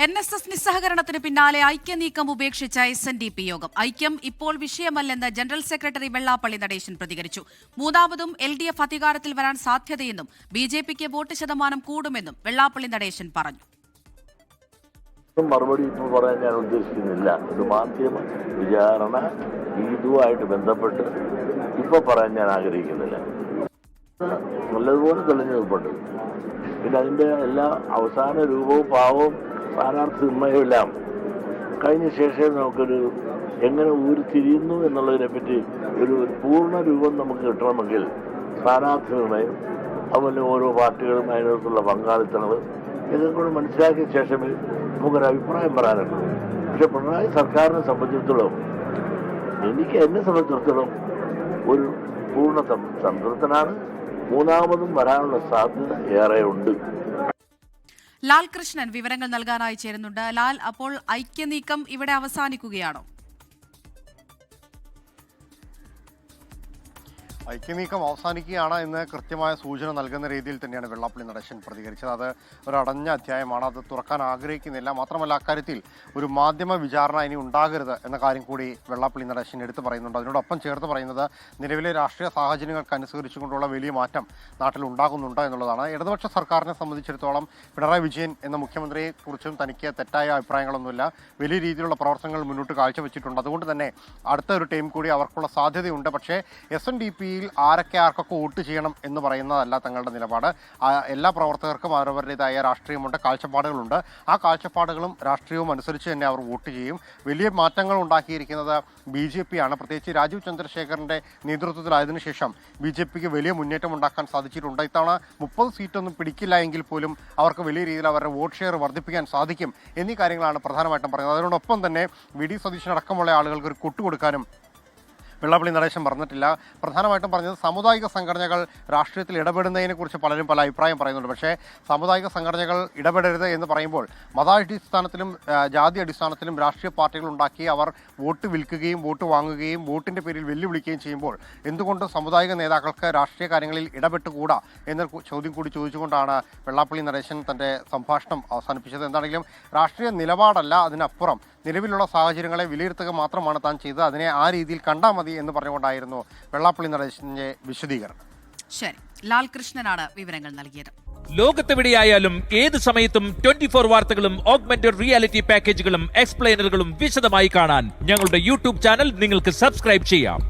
NSS നിസ്സഹകരണത്തിന് പിന്നാലെ ഐക്യനീക്കം ഉപേക്ഷിച്ച SNDP യോഗം. ഐക്യം ഇപ്പോൾ വിഷയമല്ലെന്ന് ജനറൽ സെക്രട്ടറി വെള്ളാപ്പള്ളി നടേശൻ പ്രതികരിച്ചു. മൂന്നാമതും LDF അധികാരത്തിൽ വരാൻ സാധ്യതയെന്നും BJPക്ക് വോട്ട് ശതമാനം കൂടുമെന്നും വെള്ളാപ്പള്ളി നടേശൻ പറഞ്ഞു. മറുപടി ഇപ്പോൾ പറയാൻ ഞാൻ ഉദ്ദേശിക്കുന്നില്ല. ഒരു മാധ്യമ വിചാരണ ഇതുമായിട്ട് ബന്ധപ്പെട്ട് ഇപ്പോൾ പറയാൻ ഞാൻ ആഗ്രഹിക്കുന്നില്ല. നല്ലതുപോലെ തെളിഞ്ഞു നിൽപ്പുണ്ട്. പിന്നെ അതിൻ്റെ എല്ലാ അവസാന രൂപവും ഭാവവും സ്ഥാനാർത്ഥി നിർണ്ണയവും എല്ലാം കഴിഞ്ഞ ശേഷം നമുക്കൊരു എങ്ങനെ ഉരുത്തിരിയുന്നു എന്നുള്ളതിനെ പറ്റി ഒരു പൂർണ്ണ രൂപം നമുക്ക് കിട്ടണമെങ്കിൽ സ്ഥാനാർത്ഥി നിർണ്ണയം, അതുപോലെ ഓരോ പാർട്ടികളും അതിനകത്തുള്ള പങ്കാളിത്തങ്ങൾ ഇതൊക്കെ കൂടെ മനസ്സിലാക്കിയ ശേഷമേ നമുക്കൊരു അഭിപ്രായം പറയാനുള്ളൂ. പക്ഷെ പിണറായി സർക്കാരിനെ സംബന്ധിച്ചിടത്തോളം എന്നെ സംബന്ധിച്ചിടത്തോളം ഒരു പൂർണ്ണ സംതൃപ്തനാണ്. മൂന്നാമതും വരാനുള്ള സാധ്യത ഏറെയുണ്ട്. ലാൽ കൃഷ്ണൻ വിവരങ്ങൾ നൽകാനായി ചേരുന്നുണ്ട്. ലാൽ, അപ്പോൾ ഐക്യനീക്കം ഇവിടെ അവസാനിക്കുകയാണോ? ഐക്യനീക്കം അവസാനിക്കുകയാണ് എന്ന് കൃത്യമായ സൂചന നൽകുന്ന രീതിയിൽ തന്നെയാണ് വെള്ളാപ്പള്ളി നടേശൻ പ്രതികരിച്ചത്. അത് ഒരു അടഞ്ഞ അധ്യായമാണ്, അത് തുറക്കാൻ ആഗ്രഹിക്കുന്നില്ല. മാത്രമല്ല അക്കാര്യത്തിൽ ഒരു മാധ്യമ വിചാരണ ഇനി ഉണ്ടാകരുത് എന്ന കാര്യം കൂടി വെള്ളാപ്പള്ളി നടേശൻ എടുത്തു പറയുന്നുണ്ട്. അതിനോടൊപ്പം ചേർത്ത് പറയുന്നത് നിലവിലെ രാഷ്ട്രീയ സാഹചര്യങ്ങൾക്കനുസരിച്ചുകൊണ്ടുള്ള വലിയ മാറ്റം നാട്ടിൽ ഉണ്ടാകുന്നുണ്ട് എന്നുള്ളതാണ്. ഇടതുപക്ഷ സർക്കാരിനെ സംബന്ധിച്ചിടത്തോളം പിണറായി വിജയൻ എന്ന മുഖ്യമന്ത്രിയെക്കുറിച്ചും തനിക്ക് തെറ്റായ അഭിപ്രായങ്ങളൊന്നുമില്ല. വലിയ രീതിയിലുള്ള പ്രവർത്തനങ്ങൾ മുന്നോട്ട് കാഴ്ചവെച്ചിട്ടുണ്ട്. അതുകൊണ്ട് തന്നെ അടുത്ത ഒരു ടൈം കൂടി അവർക്കുള്ള സാധ്യതയുണ്ട്. പക്ഷേ SNDP ആരൊക്കെ ആർക്കൊക്കെ വോട്ട് ചെയ്യണം എന്ന് പറയുന്നതല്ല തങ്ങളുടെ നിലപാട്. എല്ലാ പ്രവർത്തകർക്കും അവരവരുടേതായ രാഷ്ട്രീയമുണ്ട്, കാഴ്ചപ്പാടുകളുണ്ട്. ആ കാഴ്ചപ്പാടുകളും രാഷ്ട്രീയവും അനുസരിച്ച് തന്നെ അവർ വോട്ട് ചെയ്യും. വലിയ മാറ്റങ്ങൾ ഉണ്ടാക്കിയിരിക്കുന്നത് BJP ആണ്. പ്രത്യേകിച്ച് രാജീവ് ചന്ദ്രശേഖറിന്റെ നേതൃത്വത്തിലായതിനു ശേഷം BJPക്ക് വലിയ മുന്നേറ്റം ഉണ്ടാക്കാൻ സാധിച്ചിട്ടുണ്ട്. ഇത്തവണ 30 സീറ്റൊന്നും പിടിക്കില്ല എങ്കിൽ പോലും അവർക്ക് വലിയ രീതിയിൽ അവരുടെ വോട്ട് ഷെയർ വർദ്ധിപ്പിക്കാൻ സാധിക്കും എന്നീ കാര്യങ്ങളാണ് പ്രധാനമായിട്ടും പറയുന്നത്. അതിനോടൊപ്പം തന്നെ VD സതീശൻ അടക്കമുള്ള ആളുകൾക്ക് ഒരു കൊട്ടുകൊടുക്കാനും വെള്ളാപ്പള്ളി നടേശൻ പറഞ്ഞിട്ടില്ല. പ്രധാനമായിട്ടും പറഞ്ഞത് സാമുദായിക സംഘടനകൾ രാഷ്ട്രീയത്തിൽ ഇടപെടുന്നതിനെക്കുറിച്ച് പലരും പല അഭിപ്രായം പറയുന്നുണ്ട്. പക്ഷേ സാമുദായിക സംഘടനകൾ ഇടപെടരുത് എന്ന് പറയുമ്പോൾ മതാടിസ്ഥാനത്തിലും ജാതി അടിസ്ഥാനത്തിലും രാഷ്ട്രീയ പാർട്ടികൾ ഉണ്ടാക്കി അവർ വോട്ട് വിൽക്കുകയും വോട്ട് വാങ്ങുകയും വോട്ടിൻ്റെ പേരിൽ വെല്ലുവിളിക്കുകയും ചെയ്യുമ്പോൾ എന്തുകൊണ്ട് സാമുദായിക നേതാക്കൾക്ക് രാഷ്ട്രീയ കാര്യങ്ങളിൽ ഇടപെട്ടുകൂടാ എന്ന ചോദ്യം കൂടി ചോദിച്ചുകൊണ്ടാണ് വെള്ളാപ്പള്ളി നടേശൻ തൻ്റെ സംഭാഷണം അവസാനിപ്പിച്ചത്. എന്താണെങ്കിലും രാഷ്ട്രീയ നിലപാടല്ല, അതിനപ്പുറം നിലവിലുള്ള സാഹചര്യങ്ങളെ വിലയിരുത്തുക മാത്രമാണ് താൻ ചെയ്തത്. അതിനെ ആ രീതിയിൽ കണ്ടാൽ മതി എന്ന് പറഞ്ഞുകൊണ്ടായിരുന്നു വെള്ളാപ്പള്ളി നടേശന്റെ വിശദീകരണം. ശരി, ലാൽ കൃഷ്ണനാണ് വിവരങ്ങൾ നൽകിയത്. ലോകത്തെവിടെയായാലും ഏത് സമയത്തും 24 വാർത്തകളും ഓഗ്മെന്റഡ് റിയാലിറ്റി പാക്കേജുകളും എക്സ്പ്ലെയിനറുകളും വിശദമായി കാണാൻ ഞങ്ങളുടെ YouTube ചാനൽ നിങ്ങൾക്ക് സബ്സ്ക്രൈബ് ചെയ്യാം.